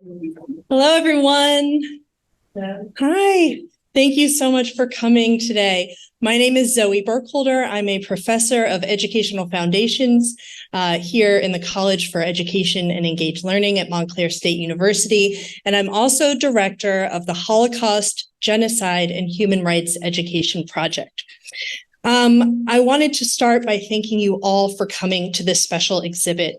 Hello, everyone. Hi. Thank you so much for coming today. My name is Zoe Burkholder. I'm a professor of educational foundations here in the College for Education and Engaged Learning at Montclair State University. And I'm also director of the Holocaust, Genocide, and Human Rights Education Project. I wanted to start by thanking you all for coming to this special exhibit.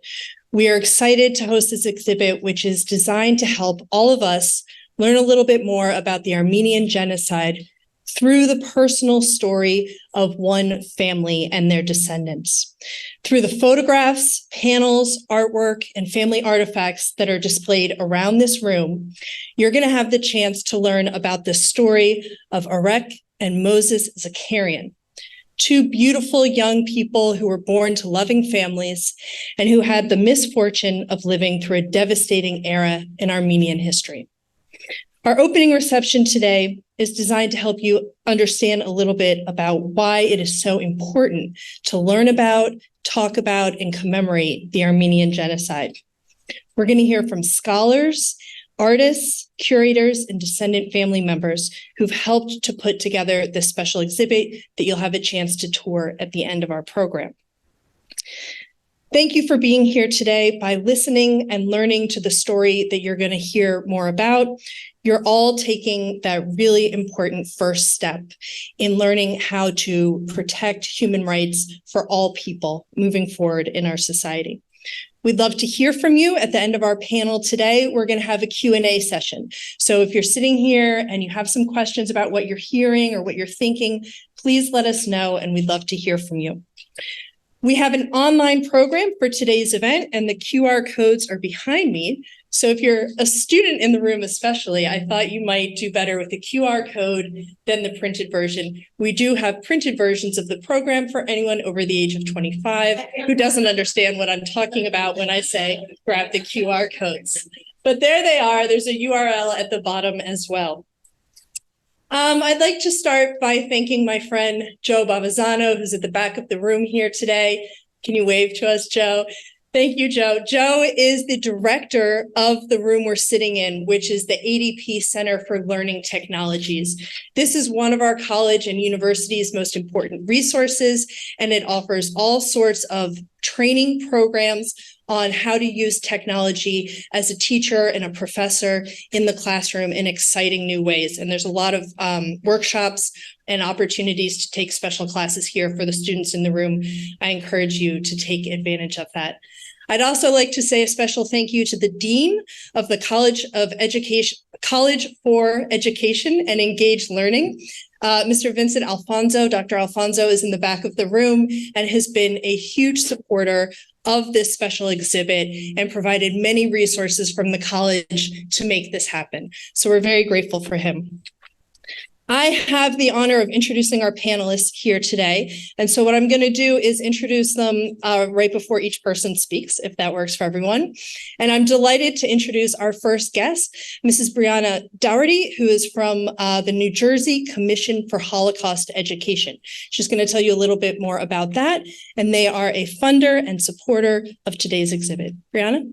We are excited to host this exhibit, which is designed to help all of us learn a little bit more about the Armenian Genocide through the personal story of one family and their descendants. Through the photographs, panels, artwork, and family artifacts that are displayed around this room, you're going to have the chance to learn about the story of Arek and Moses Zakarian, two beautiful young people who were born to loving families and who had the misfortune of living through a devastating era in Armenian history. Our opening reception today is designed to help you understand a little bit about why it is so important to learn about, talk about, and commemorate the Armenian Genocide. We're going to hear from scholars, artists, curators, and descendant family members who've helped to put together this special exhibit that you'll have a chance to tour at the end of our program. Thank you for being here today. By listening and learning to the story that you're going to hear more about, you're all taking that really important first step in learning how to protect human rights for all people moving forward in our society. We'd love to hear from you at the end of our panel today. We're going to have a Q&A session. So if you're sitting here and you have some questions about what you're hearing or what you're thinking, please let us know, and we'd love to hear from you. We have an online program for today's event, and the QR codes are behind me. So if you're a student in the room especially, I thought you might do better with the QR code than the printed version. We do have printed versions of the program for anyone over the age of 25 who doesn't understand what I'm talking about when I say grab the QR codes. But there they are. There's a URL at the bottom as well. I'd like to start by thanking my friend, Joe Bavazzano, who's at the back of the room here today. Can you wave to us, Joe? Thank you, Joe. Joe is the director of the room we're sitting in, which is the ADP Center for Learning Technologies. This is one of our college and university's most important resources, and it offers all sorts of training programs on how to use technology as a teacher and a professor in the classroom in exciting new ways. And there's a lot of workshops and opportunities to take special classes here for the students in the room. I encourage you to take advantage of that. I'd also like to say a special thank you to the Dean of the College for Education and Engaged Learning. Mr. Vincent Alfonso, Dr. Alfonso is in the back of the room and has been a huge supporter of this special exhibit and provided many resources from the college to make this happen. So we're very grateful for him. I have the honor of introducing our panelists here today. And so what I'm going to do is introduce them right before each person speaks, if that works for everyone. And I'm delighted to introduce our first guest, Mrs. Brianna Doherty, who is from the New Jersey Commission for Holocaust Education. She's going to tell you a little bit more about that. And they are a funder and supporter of today's exhibit. Brianna?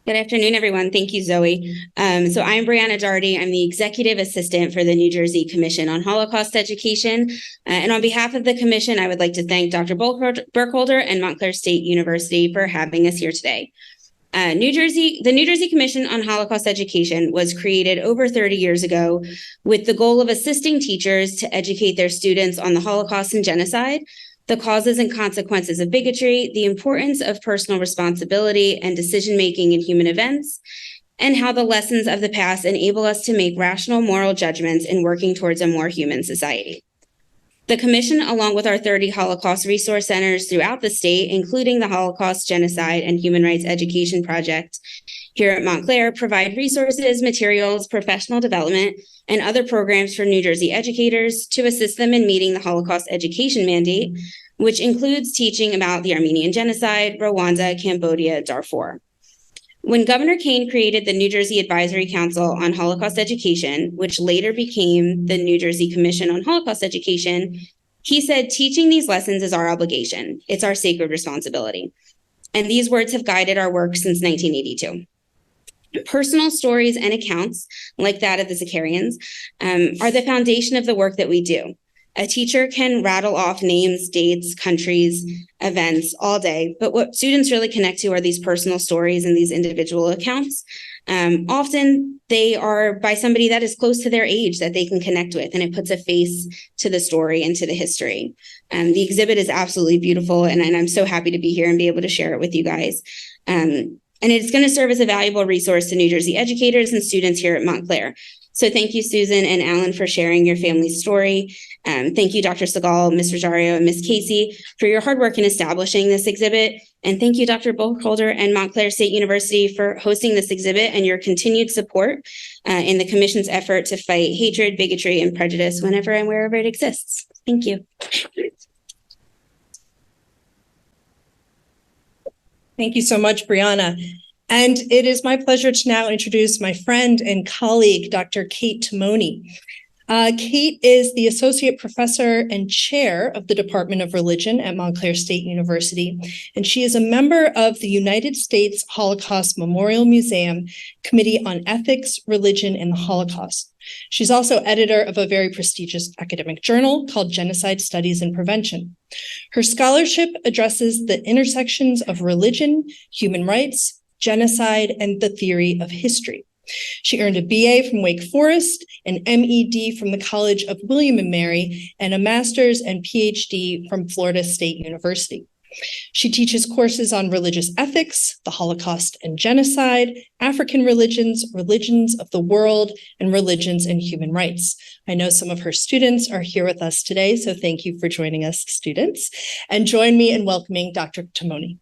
Good afternoon, everyone. Thank you, Zoe. So I'm Brianna Doherty. I'm the executive assistant for the New Jersey Commission on Holocaust Education. And on behalf of the commission, I would like to thank Dr. Burkholder and Montclair State University for having us here today. The New Jersey Commission on Holocaust Education was created over 30 years ago with the goal of assisting teachers to educate their students on the Holocaust and genocide, the causes and consequences of bigotry, the importance of personal responsibility and decision-making in human events, and how the lessons of the past enable us to make rational moral judgments in working towards a more human society. The Commission, along with our 30 Holocaust resource centers throughout the state, including the Holocaust, Genocide, and Human Rights Education Project here at Montclair, provide resources, materials, professional development, and other programs for New Jersey educators to assist them in meeting the Holocaust education mandate, which includes teaching about the Armenian Genocide, Rwanda, Cambodia, Darfur. When Governor Kane created the New Jersey Advisory Council on Holocaust Education, which later became the New Jersey Commission on Holocaust Education, He said, "Teaching these lessons is our obligation. It's our sacred responsibility." And these words have guided our work since 1982. Personal stories and accounts, like that of the Zakarians, are the foundation of the work that we do. A teacher can rattle off names, dates, countries, events all day, but what students really connect to are these personal stories and these individual accounts. Often they are by somebody that is close to their age that they can connect with, and it puts a face to the story and to the history. The exhibit is absolutely beautiful, and I'm so happy to be here and be able to share it with you guys. And it's going to serve as a valuable resource to New Jersey educators and students here at Montclair. So thank you, Susan and Alan, for sharing your family's story. Thank you, Dr. Segal, Ms. Rogerio, and Ms. Casey, for your hard work in establishing this exhibit. And thank you, Dr. Burkholder and Montclair State University, for hosting this exhibit and your continued support in the Commission's effort to fight hatred, bigotry, and prejudice whenever and wherever it exists. Thank you. Thank you so much, Brianna. And it is my pleasure to now introduce my friend and colleague, Dr. Kate Timoni. Kate is the Associate Professor and Chair of the Department of Religion at Montclair State University, and she is a member of the United States Holocaust Memorial Museum Committee on Ethics, Religion, and the Holocaust. She's also editor of a very prestigious academic journal called Genocide Studies and Prevention. Her scholarship addresses the intersections of religion, human rights, genocide, and the theory of history. She earned a BA from Wake Forest, an MED from the College of William and Mary, and a master's and PhD from Florida State University. She teaches courses on religious ethics, the Holocaust and genocide, African religions, religions of the world, and religions and human rights. I know some of her students are here with us today, so thank you for joining us, students. And join me in welcoming Dr. Timoni.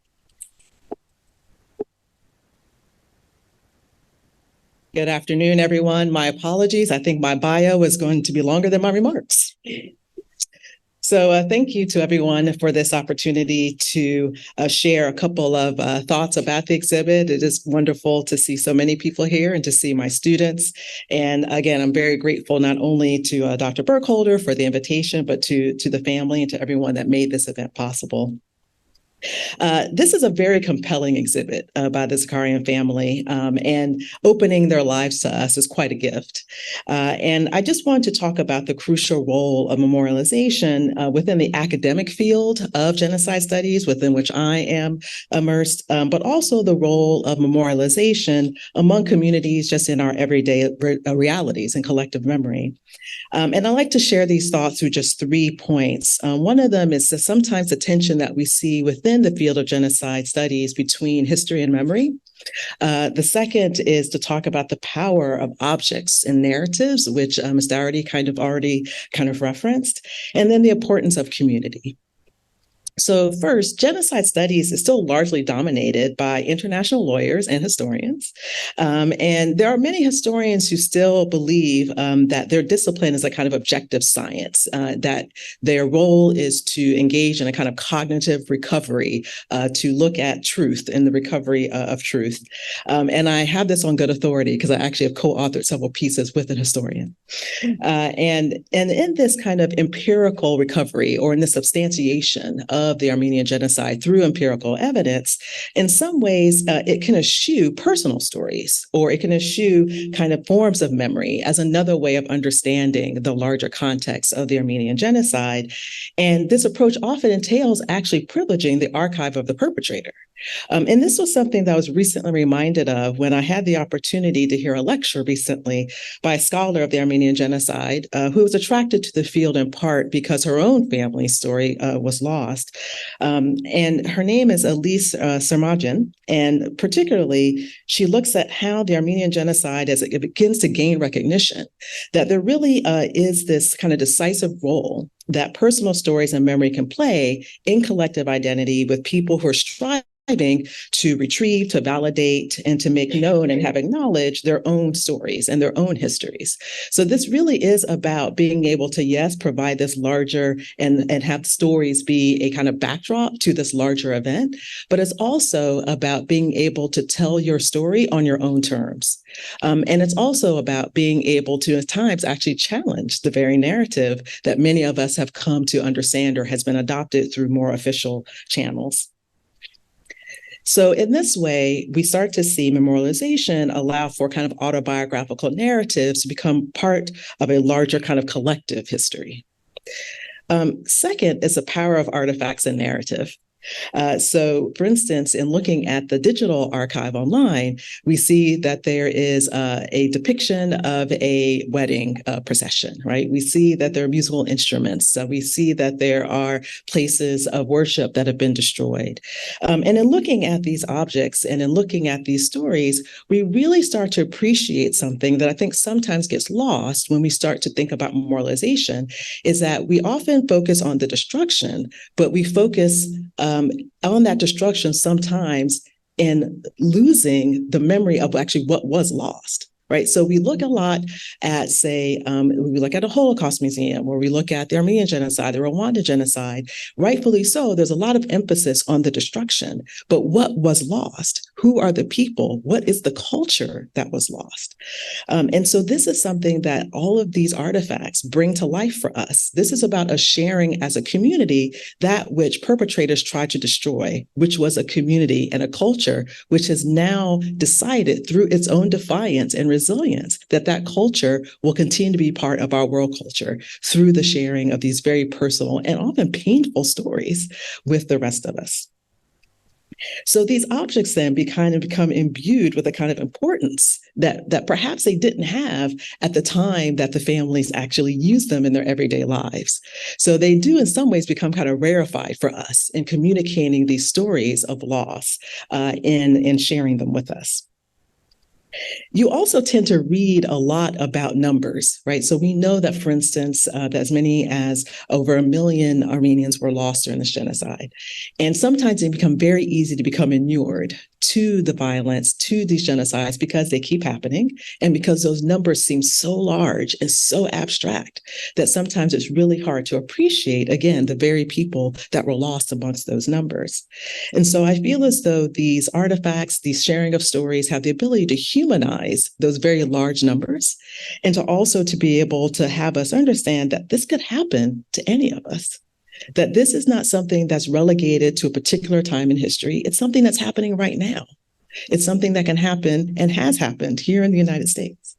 Good afternoon, everyone. My apologies. I think my bio is going to be longer than my remarks. So thank you to everyone for this opportunity to share a couple of thoughts about the exhibit. It is wonderful to see so many people here and to see my students. And again, I'm very grateful not only to Dr. Burkholder for the invitation, but to the family and to everyone that made this event possible. This is a very compelling exhibit by the Zakarian family, and opening their lives to us is quite a gift. And I just want to talk about the crucial role of memorialization within the academic field of genocide studies, within which I am immersed, but also the role of memorialization among communities just in our everyday realities and collective memory. And I like to share these thoughts through just 3 points. One of them is that sometimes the tension that we see within the field of genocide studies between history and memory. The second is to talk about the power of objects and narratives, which Ms. Doherty already referenced, and then the importance of community. So first, genocide studies is still largely dominated by international lawyers and historians. And there are many historians who still believe that their discipline is a kind of objective science, that their role is to engage in a kind of cognitive recovery, to look at truth and the recovery of truth. And I have this on good authority because I actually have co-authored several pieces with a historian. And in this kind of empirical recovery, or in the substantiation of the Armenian Genocide through empirical evidence, in some ways, it can eschew personal stories, or it can eschew kind of forms of memory as another way of understanding the larger context of the Armenian Genocide. And this approach often entails actually privileging the archive of the perpetrator. And this was something that I was recently reminded of when I had the opportunity to hear a lecture recently by a scholar of the Armenian Genocide who was attracted to the field in part because her own family story was lost. And her name is Elise Sarmajian, and particularly she looks at how the Armenian Genocide, as it begins to gain recognition, that there really is this kind of decisive role that personal stories and memory can play in collective identity with people who are striving to retrieve, to validate, and to make known and have acknowledged their own stories and their own histories. So this really is about being able to, yes, provide this larger and have stories be a kind of backdrop to this larger event, but it's also about being able to tell your story on your own terms. And it's also about being able to, at times, actually challenge the very narrative that many of us have come to understand or has been adopted through more official channels. So in this way, we start to see memorialization allow for kind of autobiographical narratives to become part of a larger kind of collective history. Second is the power of artifacts and narrative. So, for instance, in looking at the digital archive online, we see that there is a depiction of a wedding procession, right? We see that there are musical instruments. We see that there are places of worship that have been destroyed. And in looking at these objects and in looking at these stories, we really start to appreciate something that I think sometimes gets lost when we start to think about memorialization, is that we often focus on the destruction, but we focus on that destruction sometimes in losing the memory of actually what was lost. Right. So we look a lot at, say, we look at a Holocaust museum, or we look at the Armenian Genocide, the Rwandan Genocide. Rightfully so, there's a lot of emphasis on the destruction. But what was lost? Who are the people? What is the culture that was lost? And so this is something that all of these artifacts bring to life for us. This is about us sharing as a community that which perpetrators tried to destroy, which was a community and a culture which has now decided through its own defiance and resilience that that culture will continue to be part of our world culture through the sharing of these very personal and often painful stories with the rest of us. So these objects then become imbued with a kind of importance that perhaps they didn't have at the time that the families actually used them in their everyday lives. So they do in some ways become kind of rarefied for us in communicating these stories of loss in sharing them with us. You also tend to read a lot about numbers, right? So we know that, for instance, that as many as over 1 million Armenians were lost during this genocide. And sometimes it becomes very easy to become inured to the violence, to these genocides, because they keep happening and because those numbers seem so large and so abstract that sometimes it's really hard to appreciate, again, the very people that were lost amongst those numbers. And so I feel as though these artifacts, these sharing of stories have the ability to humanize those very large numbers and to also to be able to have us understand that this could happen to any of us. That this is not something that's relegated to a particular time in history. It's something that's happening right now. It's something that can happen and has happened here in the United States.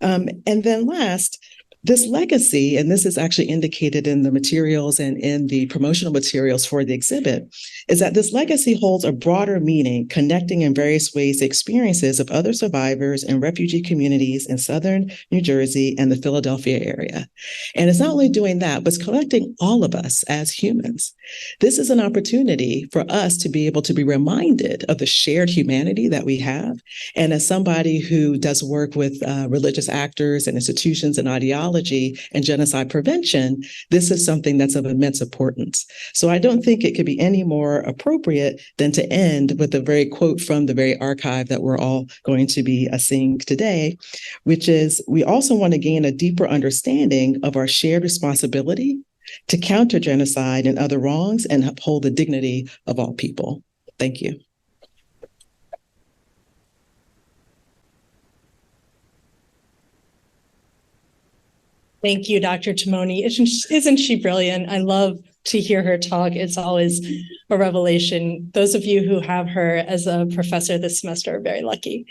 And then last, this legacy, and this is actually indicated in the materials and in the promotional materials for the exhibit, is that this legacy holds a broader meaning, connecting in various ways the experiences of other survivors and refugee communities in southern New Jersey and the Philadelphia area. And it's not only doing that, but it's connecting all of us as humans. This is an opportunity for us to be able to be reminded of the shared humanity that we have. And as somebody who does work with religious actors and institutions and ideology, and genocide prevention, this is something that's of immense importance. So I don't think it could be any more appropriate than to end with a very quote from the very archive that we're all going to be seeing today, which is, we also want to gain a deeper understanding of our shared responsibility to counter genocide and other wrongs and uphold the dignity of all people. Thank you. Thank you, Dr. Timoni. Isn't she brilliant? I love to hear her talk. It's always a revelation. Those of you who have her as a professor this semester are very lucky.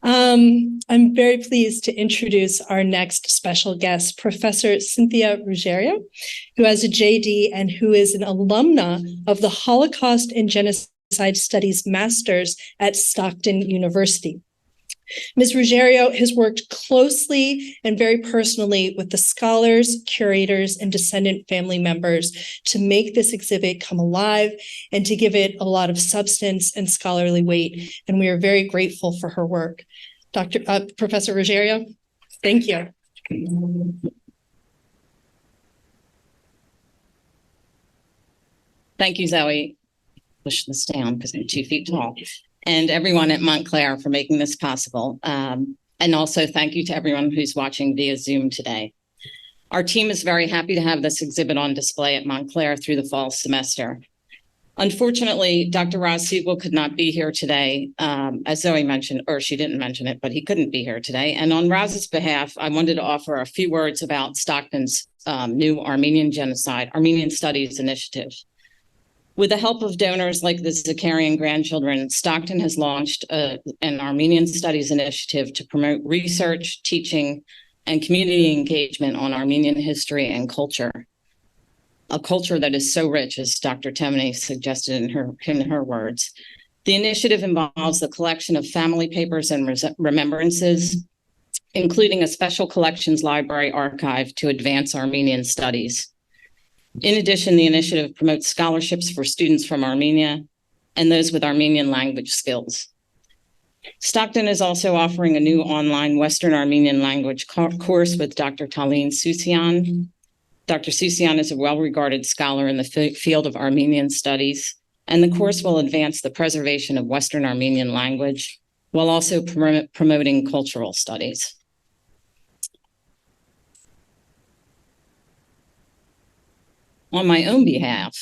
I'm very pleased to introduce our next special guest, Professor Cynthia Ruggerio, who has a JD and who is an alumna of the Holocaust and Genocide Studies Masters at Stockton University. Ms. Rogerio has worked closely and very personally with the scholars, curators, and descendant family members to make this exhibit come alive and to give it a lot of substance and scholarly weight. And we are very grateful for her work. Professor Rogerio, thank you. Thank you, Zoe. push this down because I'm 2 feet tall, and everyone at Montclair for making this possible. And also thank you to everyone who's watching via Zoom today. Our team is very happy to have this exhibit on display at Montclair through the fall semester. Unfortunately, Dr. Roz Siegel could not be here today, as Zoe mentioned, or she didn't mention it, but he couldn't be here today. And on Roz's behalf, I wanted to offer a few words about Stockton's new Armenian Genocide, Armenian Studies Initiative. With the help of donors like the Zakarian grandchildren, Stockton has launched an Armenian Studies Initiative to promote research, teaching, and community engagement on Armenian history and culture. A culture that is so rich, as Dr. Temoney suggested in her words. The initiative involves the collection of family papers and remembrances, including a special collections library archive to advance Armenian studies. In addition, the initiative promotes scholarships for students from Armenia and those with Armenian language skills. Stockton is also offering a new online Western Armenian language course with Dr. Talin Susian. Dr. Susian is a well-regarded scholar in the field of Armenian studies, and the course will advance the preservation of Western Armenian language while also promoting cultural studies. On my own behalf,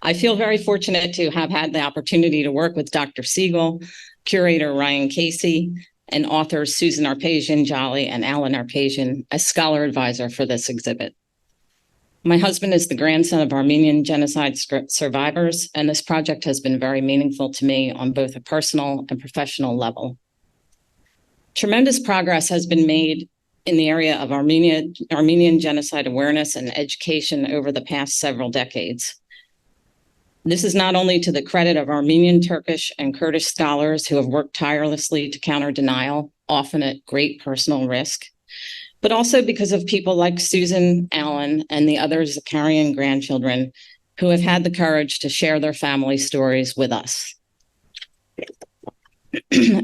I feel very fortunate to have had the opportunity to work with Dr. Siegel, curator Ryann Casey, and authors Susan Arpajian, Jolley, and Alan Arpajian as scholar advisor for this exhibit. My husband is the grandson of Armenian Genocide survivors, and this project has been very meaningful to me on both a personal and professional level. Tremendous progress has been made in the area of Armenian genocide awareness and education over the past several decades. This is not only to the credit of Armenian, Turkish, and Kurdish scholars who have worked tirelessly to counter denial, often at great personal risk, but also because of people like Susan, Alan, and the other Zakarian grandchildren who have had the courage to share their family stories with us.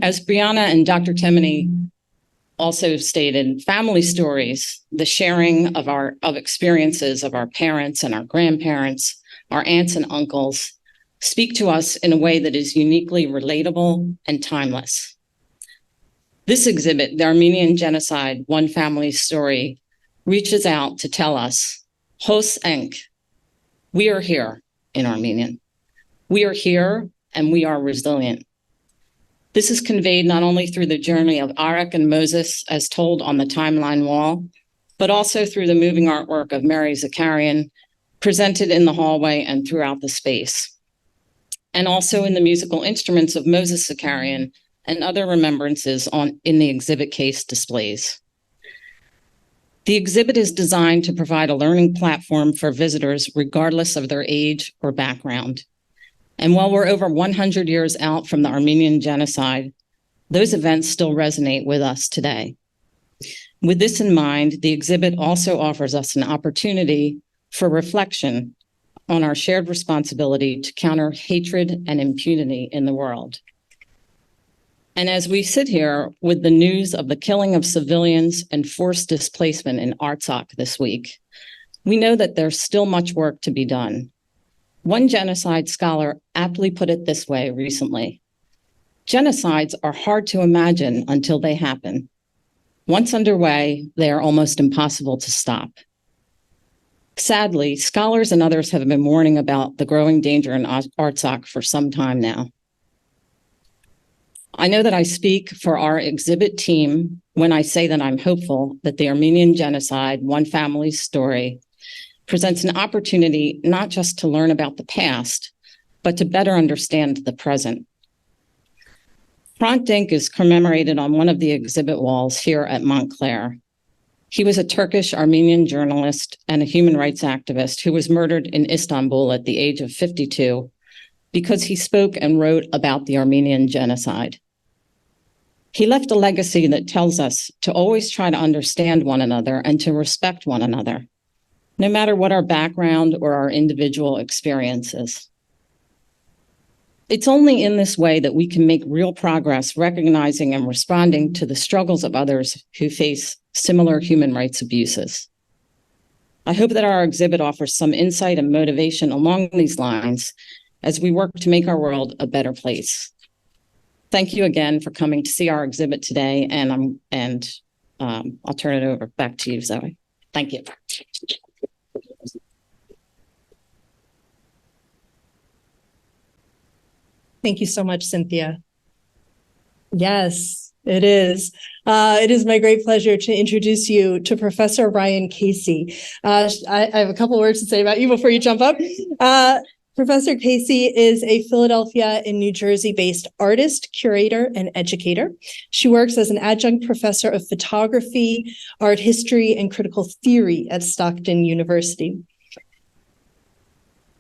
As Brianna and Dr. Timoni also stated, family stories, the sharing of experiences of our parents and our grandparents, our aunts and uncles, speak to us in a way that is uniquely relatable and timeless. This exhibit, The Armenian Genocide, One Family's Story, reaches out to tell us, Hos Enk, we are here in Armenian. We are here and we are resilient. This is conveyed not only through the journey of Arak and Moses as told on the timeline wall, but also through the moving artwork of Mary Zakarian, presented in the hallway and throughout the space, and also in the musical instruments of Moses Zakarian and other remembrances in the exhibit case displays. The exhibit is designed to provide a learning platform for visitors regardless of their age or background. And while we're over 100 years out from the Armenian Genocide, those events still resonate with us today. With this in mind, the exhibit also offers us an opportunity for reflection on our shared responsibility to counter hatred and impunity in the world. And as we sit here with the news of the killing of civilians and forced displacement in Artsakh this week, we know that there's still much work to be done. One genocide scholar aptly put it this way recently: genocides are hard to imagine until they happen. Once underway, they are almost impossible to stop. Sadly, scholars and others have been warning about the growing danger in Artsakh for some time now. I know that I speak for our exhibit team when I say that I'm hopeful that the Armenian Genocide, One Family's Story, presents an opportunity not just to learn about the past, but to better understand the present. Hrant Dink is commemorated on one of the exhibit walls here at Montclair. He was a Turkish Armenian journalist and a human rights activist who was murdered in Istanbul at the age of 52 because he spoke and wrote about the Armenian Genocide. He left a legacy that tells us to always try to understand one another and to respect one another, no matter what our background or our individual experiences. It's only in this way that we can make real progress recognizing and responding to the struggles of others who face similar human rights abuses. I hope that our exhibit offers some insight and motivation along these lines as we work to make our world a better place. Thank you again for coming to see our exhibit today, and I'll turn it over back to you, Zoe. Thank you. Thank you so much, Cynthia. Yes, it is. It is my great pleasure to introduce you to Professor Ryann Casey. I have a couple words to say about you before you jump up. Professor Casey is a Philadelphia and New Jersey-based artist, curator, and educator. She works as an adjunct professor of photography, art history, and critical theory at Stockton University.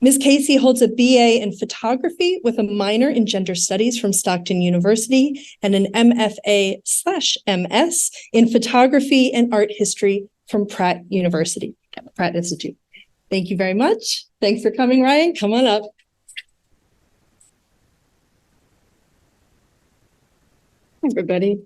Ms. Casey holds a BA in photography with a minor in gender studies from Stockton University and an MFA/MS in photography and art history from Pratt Institute. Thank you very much. Thanks for coming, Ryan. Come on up. Hi, everybody.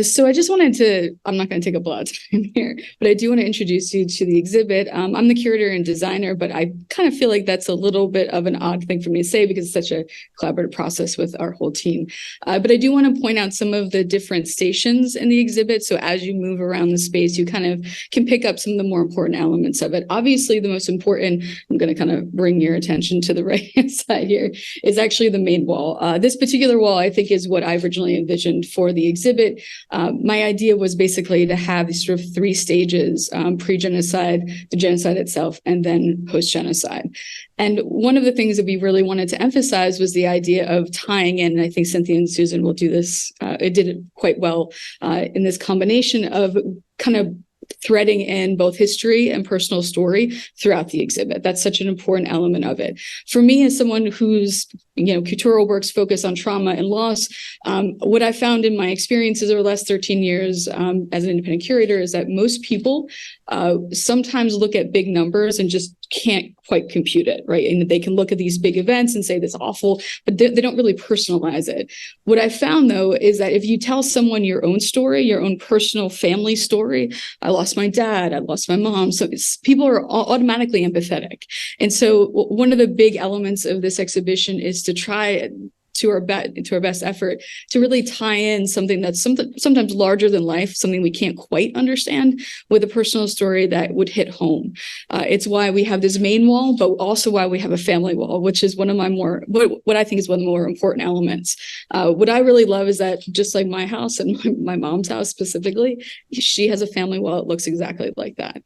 So I just wanted to, I'm not going to take up a lot of time here, but I do want to introduce you to the exhibit. I'm the curator and designer, but I kind of feel like that's a little bit of an odd thing for me to say because it's such a collaborative process with our whole team. But I do want to point out some of the different stations in the exhibit. So as you move around the space, you kind of can pick up some of the more important elements of it. Obviously, the most important, I'm going to kind of bring your attention to the right-hand side here, is actually the main wall. This particular wall, I think, is what I originally envisioned for the exhibit. My idea was basically to have these sort of three stages, pre-genocide, the genocide itself, and then post-genocide. And one of the things that we really wanted to emphasize was the idea of tying in, and I think Cynthia and Susan will do this, it did it quite well, in this combination of kind of threading in both history and personal story throughout the exhibit. That's such an important element of it. For me, as someone whose curatorial works focus on trauma and loss, what I found in my experiences over the last 13 years as an independent curator is that most people sometimes look at big numbers and just can't quite compute it, right? And they can look at these big events and say that's awful, but they don't really personalize it. What I found, though, is that if you tell someone your own story, your own personal family story, I lost my dad, I lost my mom, so people are automatically empathetic. And so one of the big elements of this exhibition is to try to our best effort to really tie in something that's sometimes larger than life, something we can't quite understand, with a personal story that would hit home. It's why we have this main wall, but also why we have a family wall, which is one of my more, what I think is one of the more important elements. What I really love is that just like my house and my mom's house specifically, she has a family wall that looks exactly like that.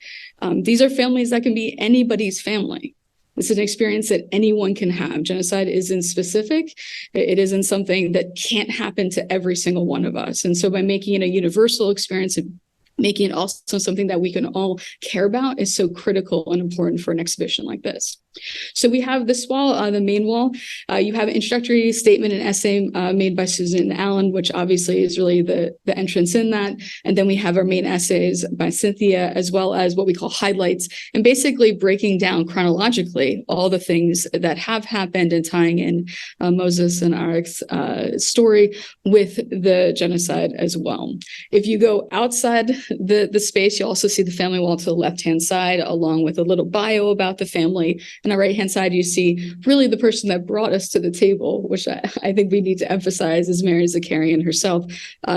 These are families that can be anybody's family. It's an experience that anyone can have. Genocide isn't specific. It isn't something that can't happen to every single one of us. And so by making it a universal experience and making it also something that we can all care about is so critical and important for an exhibition like this. So we have this wall, the main wall. You have an introductory statement and essay made by Susan and Alan, which obviously is really the entrance in that. And then we have our main essays by Cynthia, as well as what we call highlights, and basically breaking down chronologically all the things that have happened and tying in Moses and Arek's story with the genocide as well. If you go outside the space, you also see the family wall to the left-hand side, along with a little bio about the family. On the right-hand side, you see really the person that brought us to the table, which I think we need to emphasize, is Mary Zakarian herself.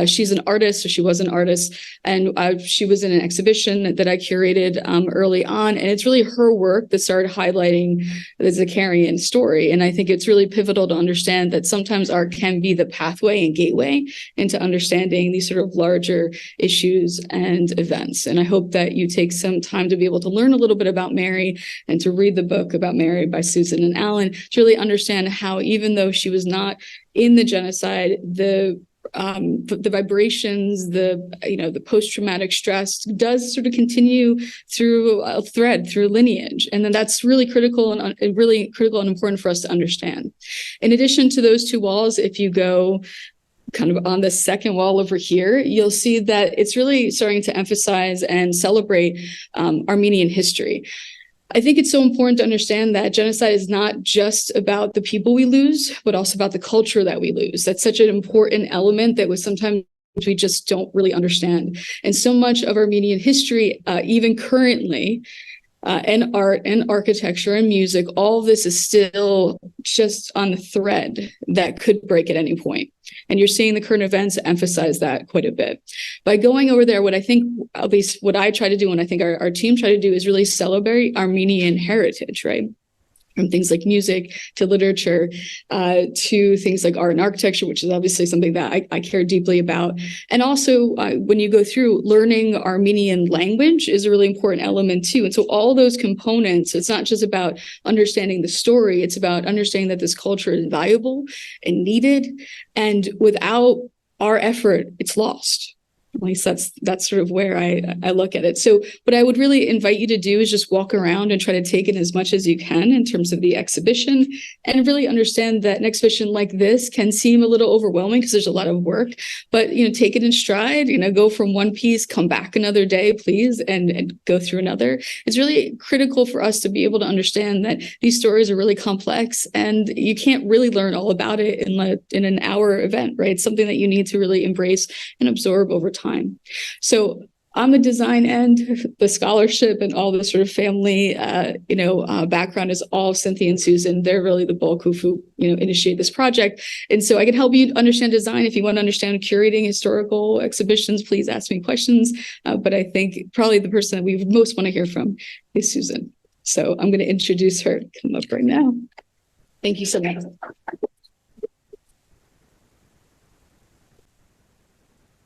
She's an artist, or she was an artist, and she was in an exhibition that I curated early on, and it's really her work that started highlighting the Zakarian story. And I think it's really pivotal to understand that sometimes art can be the pathway and gateway into understanding these sort of larger issues and events. And I hope that you take some time to be able to learn a little bit about Mary and to read the book about Mary by Susan and Alan to really understand how, even though she was not in the genocide, the vibrations, the post-traumatic stress does sort of continue through a thread, through lineage. And then that's really critical and important for us to understand. In addition to those two walls, if you go kind of on the second wall over here, you'll see that it's really starting to emphasize and celebrate Armenian history. I think it's so important to understand that genocide is not just about the people we lose, but also about the culture that we lose. That's such an important element that sometimes we just don't really understand. And so much of Armenian history, even currently, and art and architecture and music, all of this is still just on the thread that could break at any point. And you're seeing the current events emphasize that quite a bit. By going over there, what I think, at least what I try to do, and I think our team try to do, is really celebrate Armenian heritage, right? From things like music to literature, to things like art and architecture, which is obviously something that I care deeply about. And also, when you go through, learning Armenian language is a really important element too. And so all those components, it's not just about understanding the story, it's about understanding that this culture is valuable and needed. And without our effort, it's lost. At least that's sort of where I look at it. So what I would really invite you to do is just walk around and try to take in as much as you can in terms of the exhibition, and really understand that an exhibition like this can seem a little overwhelming because there's a lot of work, but take it in stride, go from one piece, come back another day, please, and go through another. It's really critical for us to be able to understand that these stories are really complex, and you can't really learn all about it in an hour event, right? It's something that you need to really embrace and absorb over time. So on the design end, the scholarship and all the sort of family, background is all Cynthia and Susan. They're really the bulk who initiate this project. And so I can help you understand design. If you want to understand curating historical exhibitions, please ask me questions. But I think probably the person that we would most want to hear from is Susan. So I'm going to introduce her. Come up right now. Thank you so much.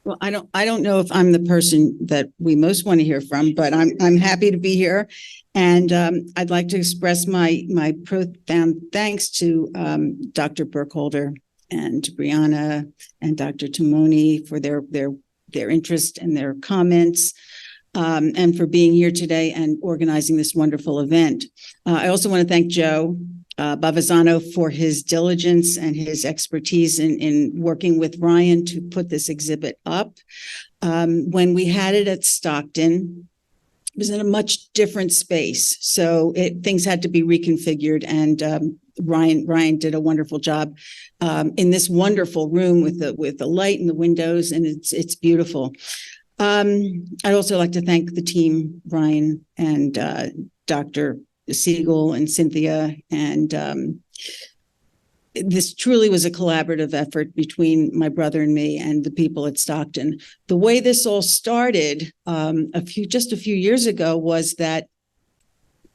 Well, I don't know if I'm the person that we most want to hear from, but I'm happy to be here, and I'd like to express my profound thanks to Dr. Burkholder and Brianna and Dr. Timoni for their interest and their comments, and for being here today and organizing this wonderful event. I also want to thank Joe Bavazzano for his diligence and his expertise in working with Ryann to put this exhibit up. When we had it at Stockton, it was in a much different space, so things had to be reconfigured, and Ryann did a wonderful job in this wonderful room with the light and the windows, and it's beautiful. I'd also like to thank the team, Ryann and Dr. Siegel and Cynthia, and this truly was a collaborative effort between my brother and me and the people at Stockton. The way this all started just a few years ago was that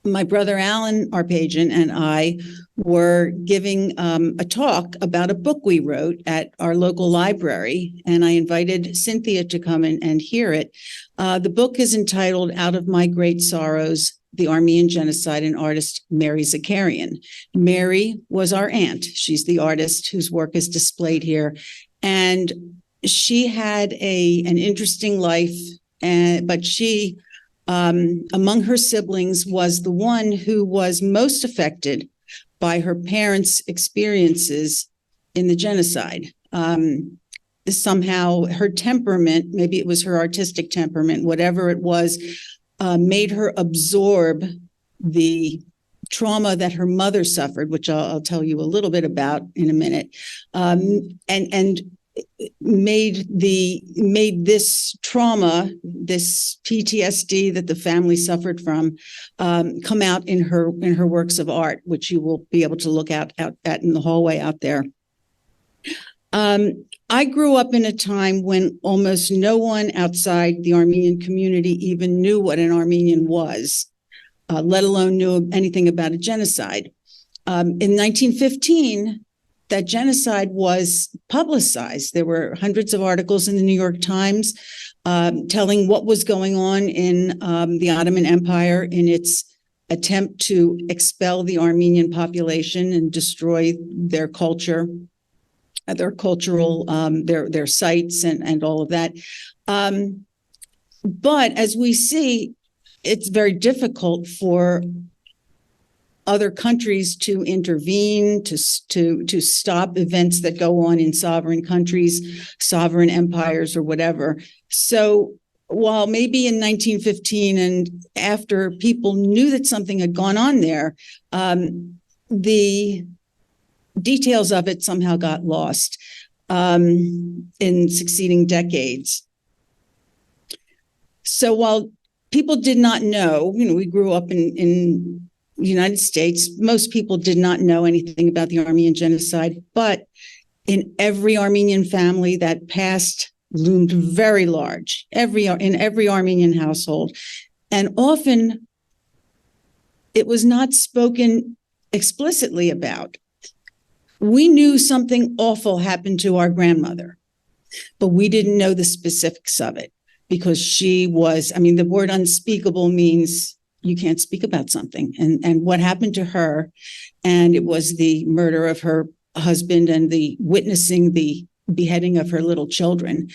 my brother Alan Arpajian and I were giving a talk about a book we wrote at our local library, and I invited Cynthia to come and hear it. The book is entitled Out of My Great Sorrows, The Armenian Genocide, and artist Mary Zakarian. Mary was our aunt. She's the artist whose work is displayed here. And she had an interesting life, but she, among her siblings, was the one who was most affected by her parents' experiences in the genocide. Somehow her temperament, maybe it was her artistic temperament, whatever it was, made her absorb the trauma that her mother suffered, which I'll tell you a little bit about in a minute, and made this trauma, this PTSD that the family suffered from, come out in her works of art, which you will be able to look at in the hallway out there. I grew up in a time when almost no one outside the Armenian community even knew what an Armenian was, let alone knew anything about a genocide. In 1915, that genocide was publicized. There were hundreds of articles in the New York Times telling what was going on in the Ottoman Empire in its attempt to expel the Armenian population and destroy their culture, their cultural, their sites and all of that. But as we see, it's very difficult for other countries to intervene, to stop events that go on in sovereign countries, sovereign empires, or whatever. So while maybe in 1915 and after people knew that something had gone on there, the details of it somehow got lost in succeeding decades. So while people did not know, we grew up in the United States. Most people did not know anything about the Armenian Genocide, but in every Armenian family, that past loomed very large, in every Armenian household. And often it was not spoken explicitly about. We knew something awful happened to our grandmother, but we didn't know the specifics of it because she was, the word unspeakable means you can't speak about something. And what happened to her, and it was the murder of her husband and the witnessing the beheading of her little children.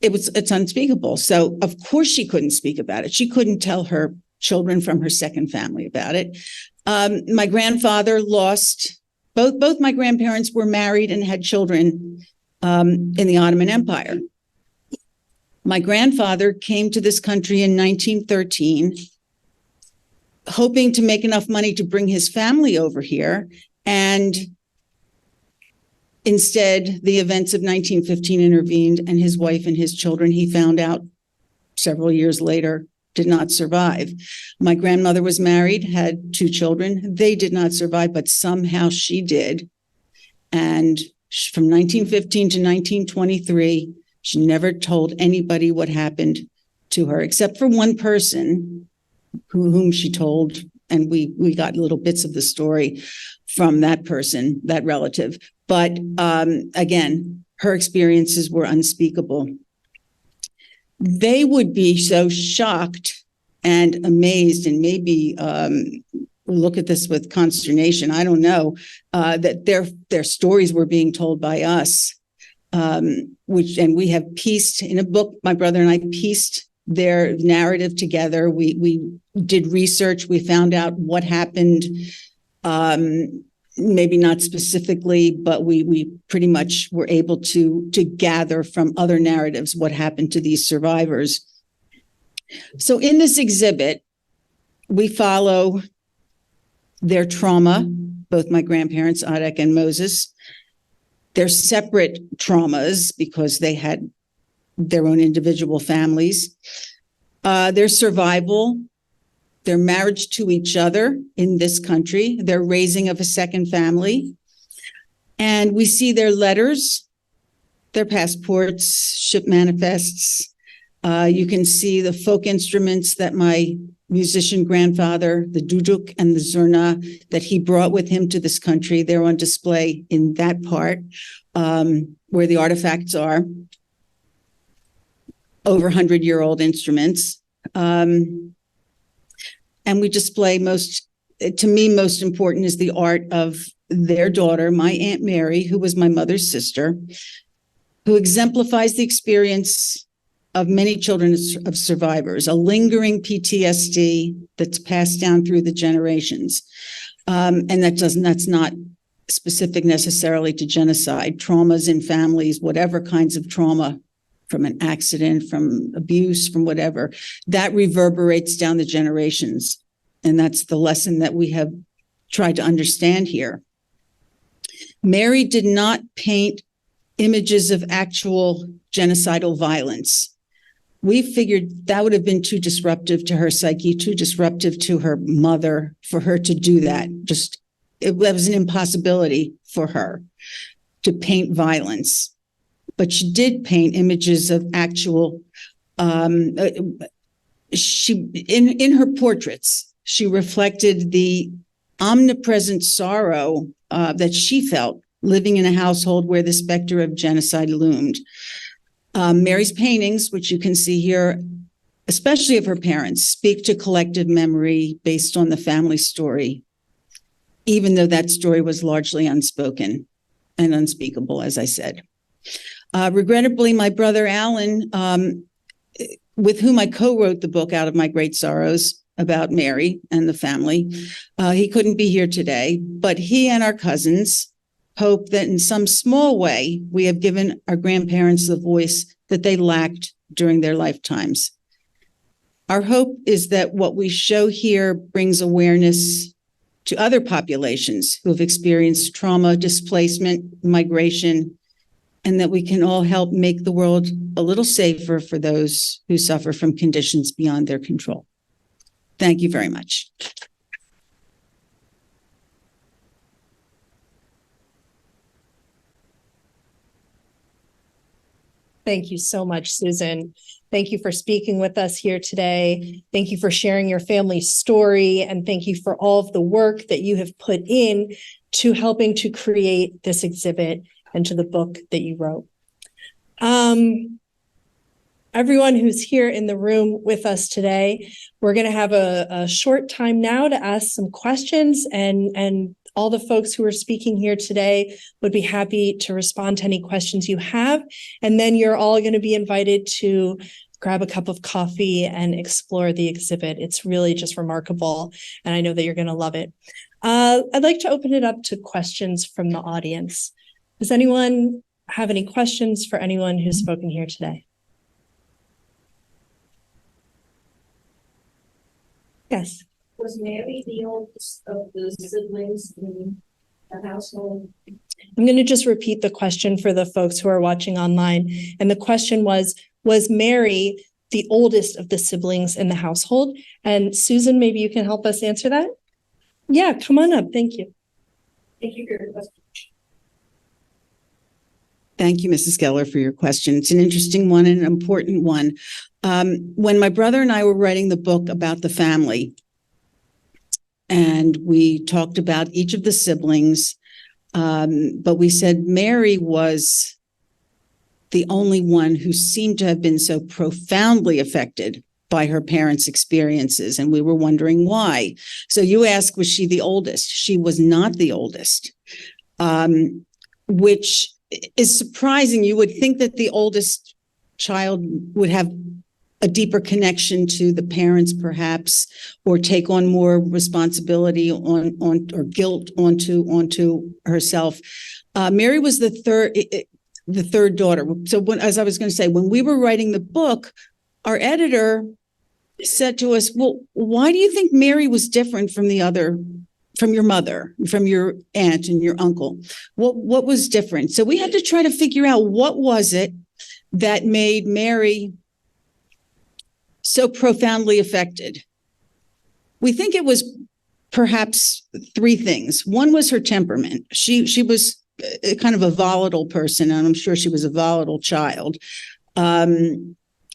It's unspeakable. So of course she couldn't speak about it. She couldn't tell her children from her second family about it. My grandfather lost, both my grandparents were married and had children in the Ottoman Empire. My grandfather came to this country in 1913, hoping to make enough money to bring his family over here. And instead, the events of 1915 intervened, and his wife and his children, he found out several years later, did not survive. My grandmother was married, had 2 children. They did not survive, but somehow she did. And from 1915 to 1923, she never told anybody what happened to her, except for one person whom she told, and we got little bits of the story from that person, that relative. But again, her experiences were unspeakable. They would be so shocked and amazed, and maybe look at this with consternation, I don't know, that their stories were being told by us, and we have pieced in a book, my brother and I pieced their narrative together. We did research, we found out what happened, maybe not specifically, but we pretty much were able to gather from other narratives what happened to these survivors. So in this exhibit, we follow their trauma, both my grandparents, Adek and Moses, their separate traumas because they had their own individual families, their survival, their marriage to each other in this country, their raising of a second family. And we see their letters, their passports, ship manifests. You can see the folk instruments that my musician grandfather, the duduk and the zurna, that he brought with him to this country. They're on display in that part where the artifacts are. Over 100-year-old instruments. And we display to me, most important is the art of their daughter, my Aunt Mary, who was my mother's sister, who exemplifies the experience of many children of survivors, a lingering PTSD that's passed down through the generations. And that's not specific necessarily to genocide, traumas in families, whatever kinds of trauma, from an accident, from abuse, from whatever, that reverberates down the generations. And that's the lesson that we have tried to understand here. Mary did not paint images of actual genocidal violence. We figured that would have been too disruptive to her psyche, too disruptive to her mother for her to do that. It was an impossibility for her to paint violence. But she did paint images of actual, in her portraits, she reflected the omnipresent sorrow that she felt living in a household where the specter of genocide loomed. Mary's paintings, which you can see here, especially of her parents, speak to collective memory based on the family story, even though that story was largely unspoken and unspeakable, as I said. Regrettably, my brother Alan, with whom I co-wrote the book Out of My Great Sorrows about Mary and the family, he couldn't be here today, but he and our cousins hope that in some small way, we have given our grandparents the voice that they lacked during their lifetimes. Our hope is that what we show here brings awareness to other populations who have experienced trauma, displacement, migration, and that we can all help make the world a little safer for those who suffer from conditions beyond their control. Thank you very much. Thank you so much, Susan. Thank you for speaking with us here today. Thank you for sharing your family's story, and thank you for all of the work that you have put in to helping to create this exhibit and to the book that you wrote. Everyone who's here in the room with us today, we're going to have a short time now to ask some questions, and all the folks who are speaking here today would be happy to respond to any questions you have. And then you're all going to be invited to grab a cup of coffee and explore the exhibit. It's really just remarkable, and I know that you're going to love it. I'd like to open it up to questions from the audience. Does anyone have any questions for anyone who's spoken here today? Yes. Was Mary the oldest of the siblings in the household? I'm going to just repeat the question for the folks who are watching online. And the question was Mary the oldest of the siblings in the household? And Susan, maybe you can help us answer that? Yeah, come on up. Thank you. Thank you for your question. Thank you, Mrs. Geller, for your question. It's an interesting one and an important one. When my brother and I were writing the book about the family, and we talked about each of the siblings, but we said Mary was the only one who seemed to have been so profoundly affected by her parents' experiences, and we were wondering why. So you asked, was she the oldest? She was not the oldest, which is surprising. You would think that the oldest child would have a deeper connection to the parents, perhaps, or take on more responsibility on or guilt onto herself. Mary was the third daughter. So as I was going to say, when we were writing the book, our editor said to us, "Well, why do you think Mary was different from from your mother, from your aunt and your uncle? What was different?" So we had to try to figure out what was it that made Mary so profoundly affected. We think it was perhaps three things. One was her temperament. She was kind of a volatile person, and I'm sure she was a volatile child.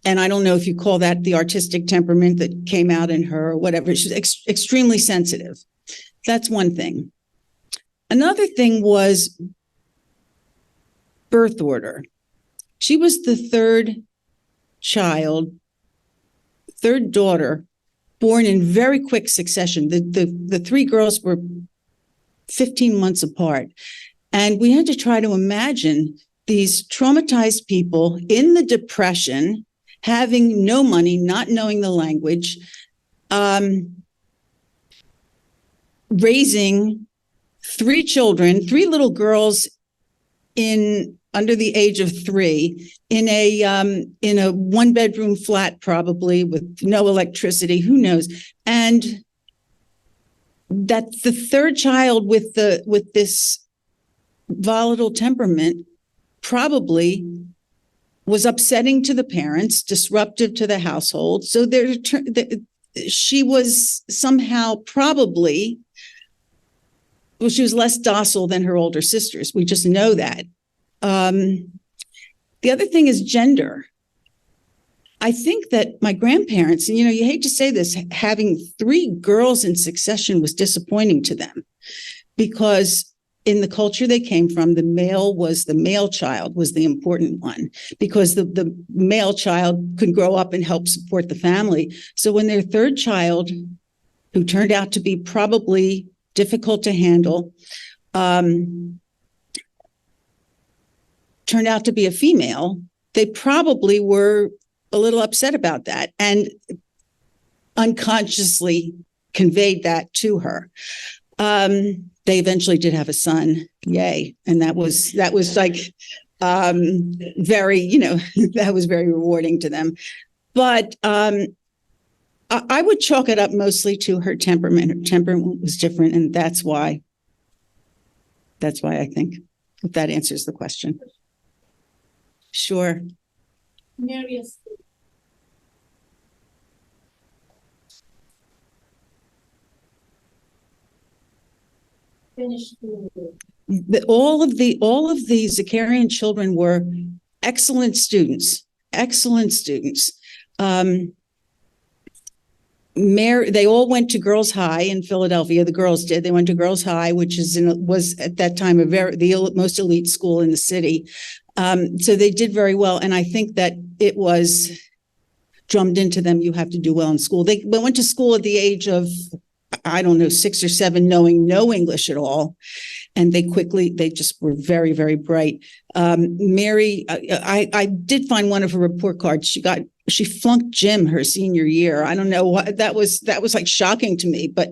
And I don't know if you call that the artistic temperament that came out in her or whatever. She's extremely sensitive. That's one thing. Another thing was birth order. She was the third daughter, born in very quick succession. The three girls were 15 months apart. And we had to try to imagine these traumatized people in the Depression, having no money, not knowing the language, raising three children, three little girls under the age of 3 in a one-bedroom flat, probably with no electricity, who knows? And that the third child with this volatile temperament probably was upsetting to the parents, disruptive to the household. So she was somehow probably, well, she was less docile than her older sisters. We just know that. The other thing is gender. I think that my grandparents, and you hate to say this, having three girls in succession was disappointing to them, because in the culture they came from, the male child was the important one, because the male child could grow up and help support the family. So when their third child, who turned out to be probably difficult to handle, turned out to be a female, they probably were a little upset about that and unconsciously conveyed that to her. They eventually did have a son, yay. And that was like very, that was very rewarding to them. But I would chalk it up mostly to her temperament. Her temperament was different, and that's why I think, if that answers the question. Sure. Marius. Finish school. All of the Zakarian children were excellent students, excellent students. They all went to Girls High in Philadelphia. The girls did. They went to Girls High, which was at that time the most elite school in the city. So they did very well, and I think that it was drummed into them. You have to do well in school. They went to school at the age of, I don't know, 6 or 7, knowing no English at all. And they just were very, very bright. Mary, I did find one of her report cards. She flunked gym her senior year. I don't know what that was like shocking to me, but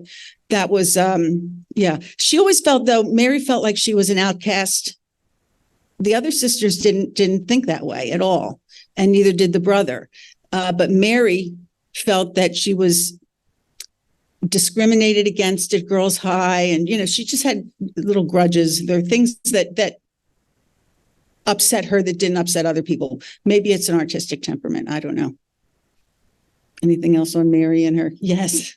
that was, yeah. She always felt, though, Mary felt like she was an outcast. The other sisters didn't think that way at all. And neither did the brother. But Mary felt that she was discriminated against at Girls High, and she just had little grudges. There are things that upset her that didn't upset other people. Maybe it's an artistic temperament. I don't know. Anything else on Mary and her? Yes.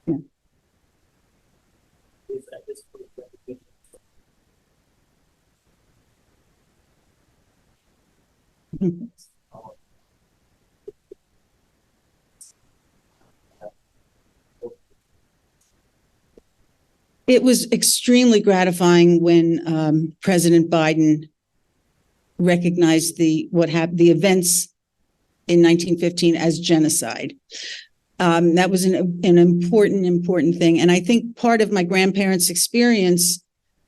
Yeah. It was extremely gratifying when President Biden recognized the events in 1915 as genocide. That was an important thing. And I think part of my grandparents' experience,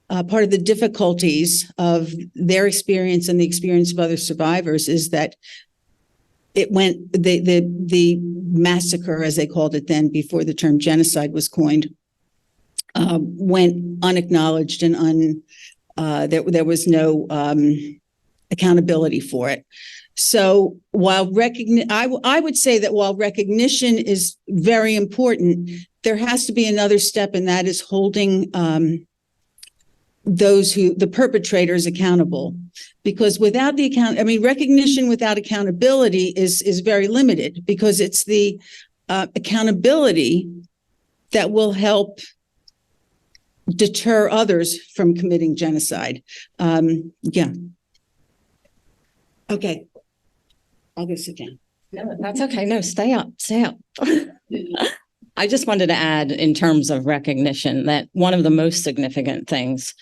part of the difficulties of their experience and the experience of other survivors is that the massacre, as they called it then, before the term genocide was coined, went unacknowledged and there was no accountability for it. So while I would say that while recognition is very important, there has to be another step, and that is holding the perpetrators accountable. Because without recognition without accountability is very limited, because it's the accountability that will help deter others from committing genocide. Yeah. Okay. I'll go sit down. No, that's okay. No, stay up. I just wanted to add, in terms of recognition, that one of the most significant things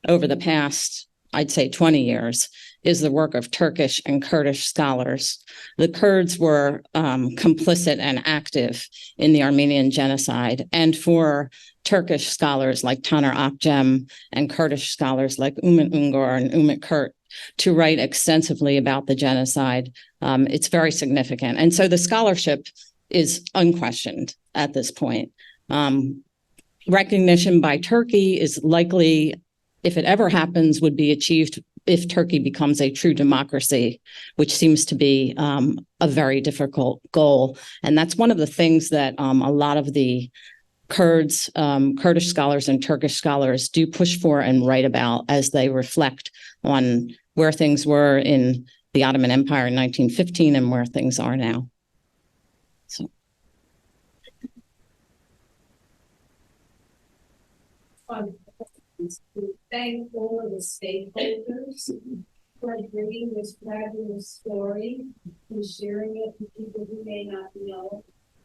over the past, I'd say 20 years, is the work of Turkish and Kurdish scholars. The Kurds were complicit and active in the Armenian Genocide, and for Turkish scholars like Taner Akcem and Kurdish scholars like Umut Ungor and Umut Kurt to write extensively about the genocide, it's very significant. And so the scholarship is unquestioned at this point. Recognition by Turkey is likely, if it ever happens, would be achieved if Turkey becomes a true democracy, which seems to be a very difficult goal. And that's one of the things that a lot of the Kurdish scholars and Turkish scholars do push for and write about as they reflect on where things were in the Ottoman Empire in 1915 and where things are now. So. Thank all of the stakeholders for bringing this fabulous story and sharing it with people who may not know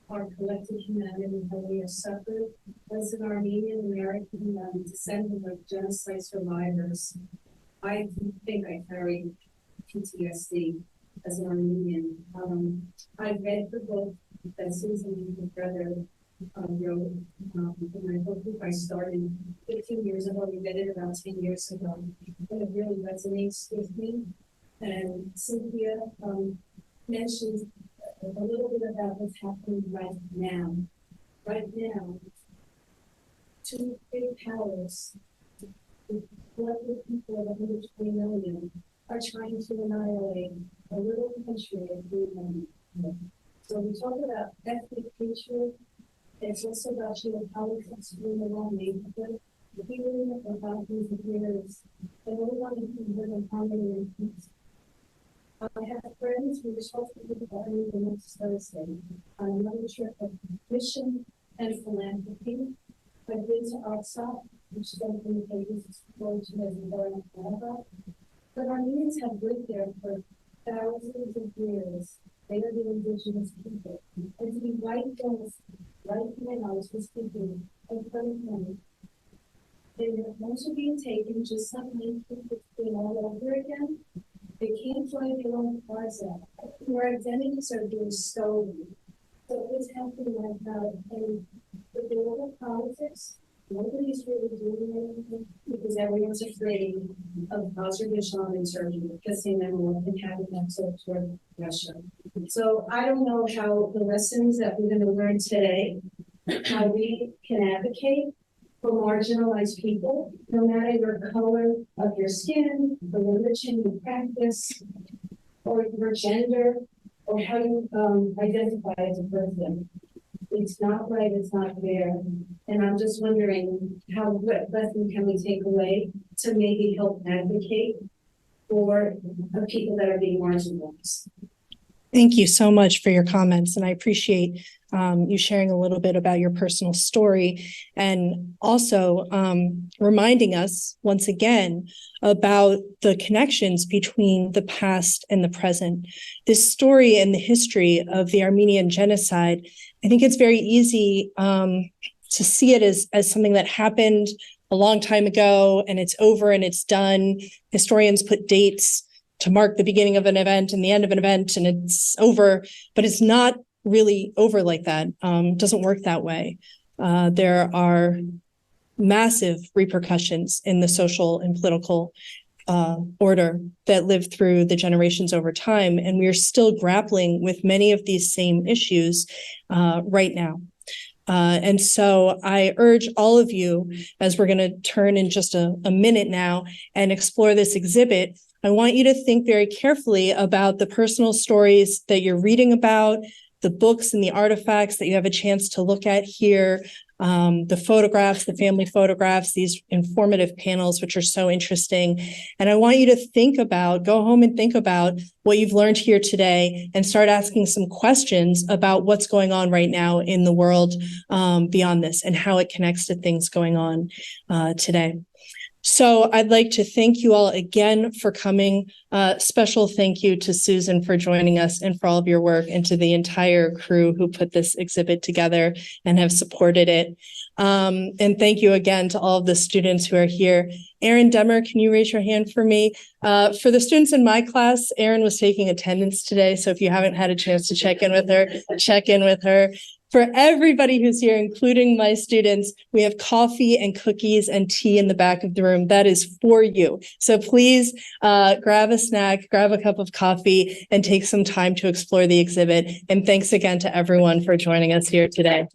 our collective humanity, how we have suffered as an Armenian American descendant of genocide survivors. I think I carry PTSD as an Armenian. I read the book that Susan and her brother wrote, and I hope I started 15 years ago. We read it about 10 years ago, and it really resonates with me. And Cynthia mentioned a little bit about what's happening right now. Right now, two big powers, the collective people of 120 million, are trying to annihilate a little country of 3 million. So we talk about ethnic hatred. It's also about geopolitics in the wrong neighborhood. Hearing about these years, and everyone can live in harmony and peace. I have friends who are supposed to be the the next Thursday on another trip of mission and philanthropy. I've been to Artsakh, which is one of the places going to Memorializing. But Armenians have lived there for thousands of years. They are the indigenous people. And to be right now, as we're speaking, in front of them, their homes are being taken just like it's been all over again. They can't drive their own cars out. Their identities are being stolen. So it's happening right now. And with the local politics, nobody's really doing anything because everyone's afraid of Azerbaijan and Turkey kissing them or having them toward Russia. So I don't know how the lessons that we're going to learn today, how we can advocate for marginalized people, no matter your color of your skin, the religion you practice, or your gender, or how you identify as a person. It's not right, it's not fair. And I'm just wondering what lesson can we take away to maybe help advocate for the people that are being marginalized? Thank you so much for your comments, and I appreciate you sharing a little bit about your personal story and also reminding us once again about the connections between the past and the present. This story and the history of the Armenian Genocide, I think it's very easy to see it as something that happened a long time ago and it's over and it's done. Historians put dates to mark the beginning of an event and the end of an event and it's over, but it's not really over like that. Doesn't work that way. There are massive repercussions in the social and political order that lived through the generations over time, and we are still grappling with many of these same issues right now. And so I urge all of you, as we're going to turn in just a minute now and explore this exhibit, I want you to think very carefully about the personal stories that you're reading about, the books and the artifacts that you have a chance to look at here, the photographs, the family photographs, these informative panels, which are so interesting. And I want you to go home and think about what you've learned here today and start asking some questions about what's going on right now in the world beyond this and how it connects to things going on today. So I'd like to thank you all again for coming. Special thank you to Susan for joining us and for all of your work, and to the entire crew who put this exhibit together and have supported it. And thank you again to all of the students who are here. Erin Demmer, can you raise your hand for me? For the students in my class, Erin was taking attendance today, so if you haven't had a chance to check in with her, check in with her. For everybody who's here, including my students, we have coffee and cookies and tea in the back of the room. That is for you. So please grab a snack, grab a cup of coffee, and take some time to explore the exhibit. And thanks again to everyone for joining us here today.